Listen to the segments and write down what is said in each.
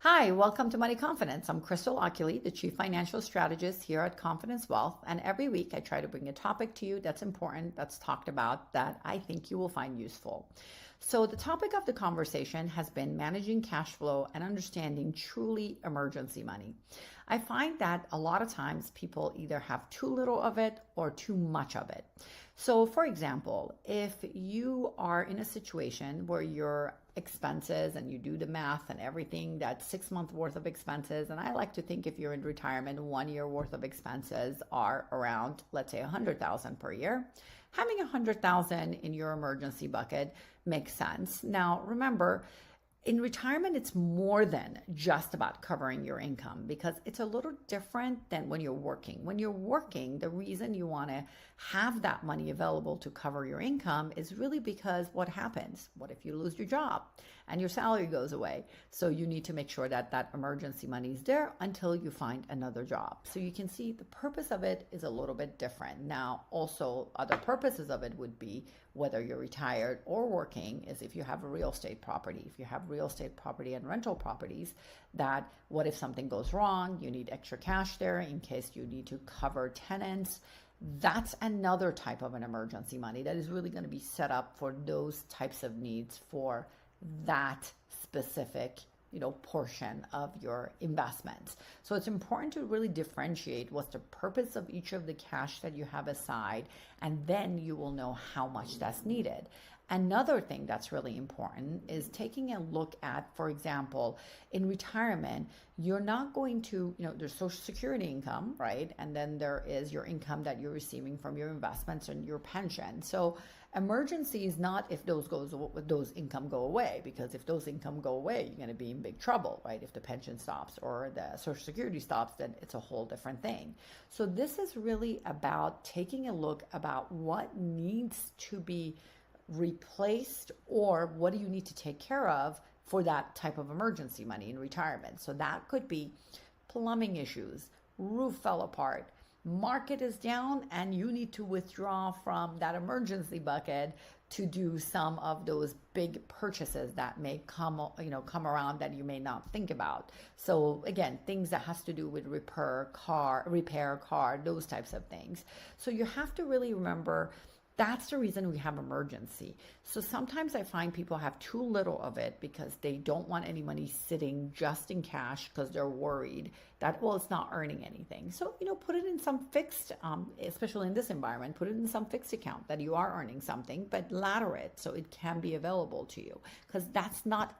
Hi, welcome to Money Confidence. I'm Crystal Oculee, the Chief Financial Strategist here at Confidence Wealth. And every week I try to bring a topic to you that's important, that's talked about, that I think you will find useful. So the topic of the conversation has been managing cash flow and understanding truly emergency money. I find that a lot of times people either have too little of it or too much of it. So for example, if you are in a situation where your expenses and you do the math and everything, that's 6 months worth of expenses. And I like to think if you're in retirement, 1 year worth of expenses are around, let's say 100,000 per year. Having 100,000 in your emergency bucket makes sense. Now, remember, in retirement, it's more than just about covering your income because it's a little different than when you're working. When you're working, the reason you want to have that money available to cover your income is really because what happens? What if you lose your job and your salary goes away? So you need to make sure that that emergency money is there until you find another job. So you can see the purpose of it is a little bit different. Now, also other purposes of it would be whether you're retired or working is if you have a real estate property. If you have real estate property and rental properties, that what if something goes wrong, you need extra cash there in case you need to cover tenants. That's another type of an emergency money that is really going to be set up for those types of needs for that specific portion of your investments. So it's important to really differentiate what's the purpose of each of the cash that you have aside, and then you will know how much that's needed. Another thing that's really important is taking a look at, for example, in retirement, you're not going to, there's Social Security income, right? And then there is your income that you're receiving from your investments and your pension. So emergency is not if those income go away, because if those income go away, you're going to be in big trouble, right? If the pension stops or the Social Security stops, then it's a whole different thing. So this is really about taking a look about what needs to be replaced or what do you need to take care of for that type of emergency money in retirement. So that could be plumbing issues, roof fell apart, market is down, and you need to withdraw from that emergency bucket to do some of those big purchases that may come around that you may not think about. So again, things that has to do with repair car, those types of things. So you have to really remember that's the reason we have emergency. So sometimes I find people have too little of it because they don't want any money sitting just in cash because they're worried that, well, it's not earning anything. So, put it in some fixed, especially in this environment, put it in some fixed account that you are earning something, but ladder it so it can be available to you, because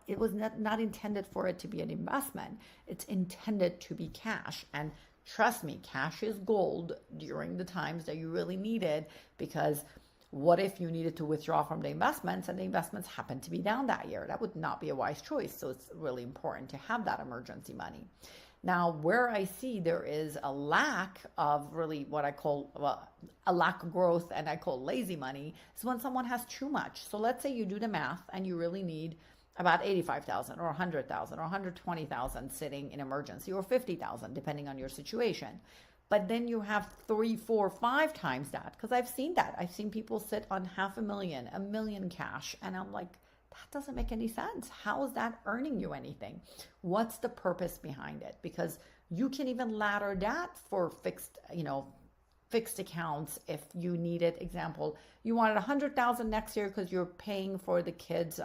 it was not intended for it to be an investment. It's intended to be cash. And trust me, cash is gold during the times that you really need it, because what if you needed to withdraw from the investments and the investments happen to be down that year? That would not be a wise choice. So it's really important to have that emergency money. Now, where I see there is a lack of really what I call a lack of growth and I call lazy money is when someone has too much. So let's say you do the math and you really need about 85,000 or 100,000 or 120,000 sitting in emergency, or 50,000 depending on your situation. But then you have 3, 4, 5 times that, because I've seen that. I've seen people sit on $500,000, $1 million cash, and I'm like, that doesn't make any sense. How is that earning you anything? What's the purpose behind it? Because you can even ladder that for fixed accounts if you need it. Example, you wanted 100,000 next year because you're paying for the kids'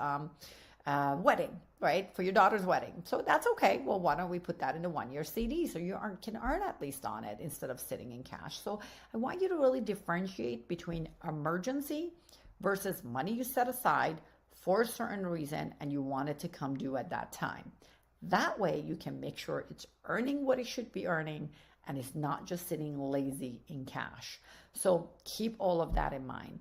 wedding, right? For your daughter's wedding. So that's okay. Well, why don't we put that in a 1-year CD so you can earn at least on it instead of sitting in cash. So I want you to really differentiate between emergency versus money you set aside for a certain reason and you want it to come due at that time. That way you can make sure it's earning what it should be earning and it's not just sitting lazy in cash. So keep all of that in mind.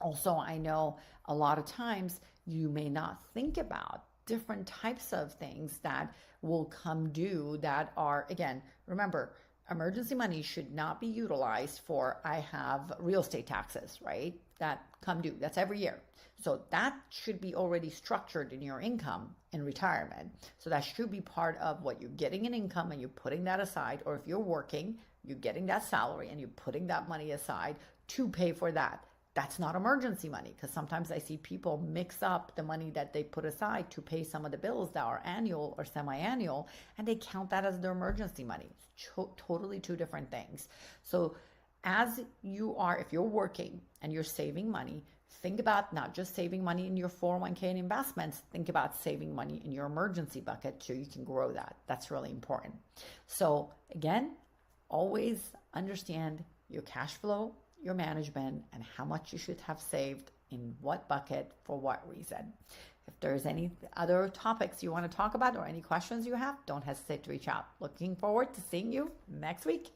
Also, I know a lot of times you may not think about different types of things that will come due that are, again, remember, emergency money should not be utilized for, I have real estate taxes, right? That come due. That's every year. So that should be already structured in your income in retirement. So that should be part of what you're getting in income and you're putting that aside. Or if you're working, you're getting that salary and you're putting that money aside to pay for that. that's not emergency money, because sometimes I see people mix up the money that they put aside to pay some of the bills that are annual or semi-annual, and they count that as their emergency money. It's totally two different things. So as you are, if you're working and you're saving money, think about not just saving money in your 401k and investments, think about saving money in your emergency bucket so you can grow that. That's really important. So again, always understand your cash flow, your management, and how much you should have saved in what bucket for what reason. If there's any other topics you want to talk about or any questions you have, don't hesitate to reach out. Looking forward to seeing you next week.